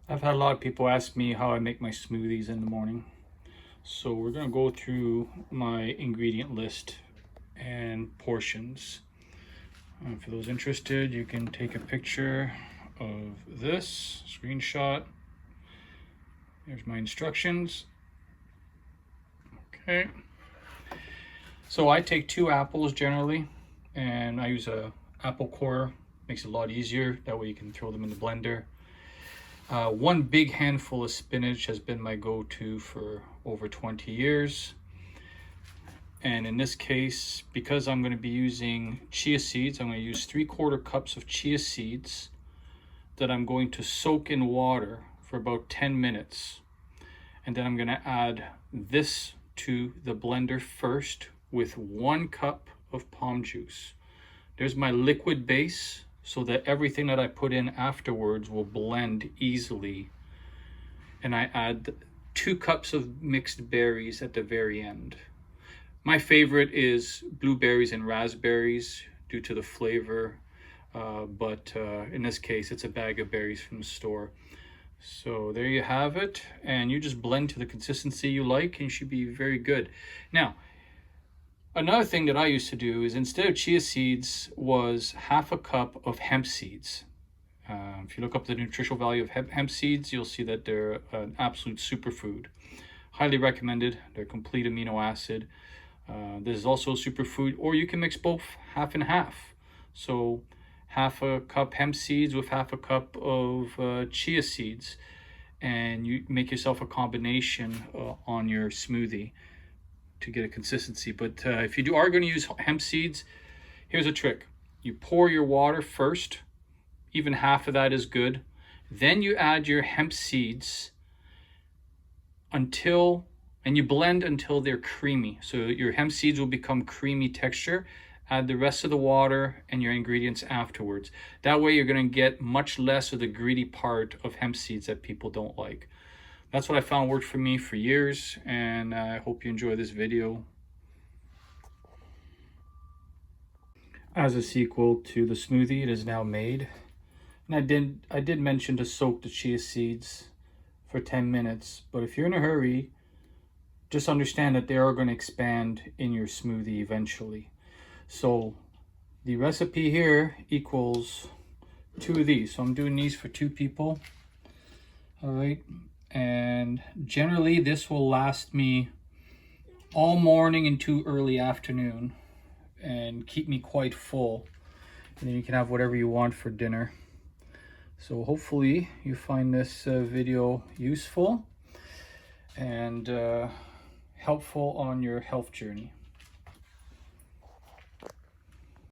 I've had a lot of people ask me how I make my smoothies in the morning. So we're gonna go through my ingredient list and portions. For those interested, you can take a picture of this, screenshot. There's my instructions. Okay. So I take 2 apples generally, and I use a apple core. Makes it a lot easier. That way you can throw them in the blender. 1 big handful of spinach has been my go-to for over 20 years. And in this case, because I'm going to be using chia seeds, I'm going to use 3/4 cups of chia seeds that I'm going to soak in water for about 10 minutes. And then I'm going to add this to the blender first with 1 cup of palm juice. There's my liquid base, so that everything that I put in afterwards will blend easily. And I add 2 cups of mixed berries at the very end. My favorite is blueberries and raspberries due to the flavor, but in this case it's a bag of berries from the store. So there you have it, and you just blend to the consistency you like and you should be very good. Now, another thing that I used to do is instead of chia seeds was 1/2 cup of hemp seeds. If you look up the nutritional value of hemp seeds, you'll see that they're an absolute superfood. Highly recommended. They're complete amino acid. This is also a superfood, or you can mix both 1/2 and 1/2. So 1/2 cup hemp seeds with 1/2 cup of chia seeds, and you make yourself a combination on your smoothie to get a consistency. But if you are going to use hemp seeds, here's a trick. You pour your water first, even 1/2 of that is good. Then you add your hemp seeds and you blend until they're creamy. So your hemp seeds will become creamy texture. Add the rest of the water and your ingredients afterwards. That way you're going to get much less of the gritty part of hemp seeds that people don't like. That's what I found worked for me for years, and I hope you enjoy this video. As a sequel to the smoothie, it is now made. And I did mention to soak the chia seeds for 10 minutes, but if you're in a hurry, just understand that they are going to expand in your smoothie eventually. So the recipe here equals 2 of these. So I'm doing these for 2 people. All right. And generally this will last me all morning into early afternoon and keep me quite full. And then you can have whatever you want for dinner. So hopefully you find this video useful and helpful on your health journey.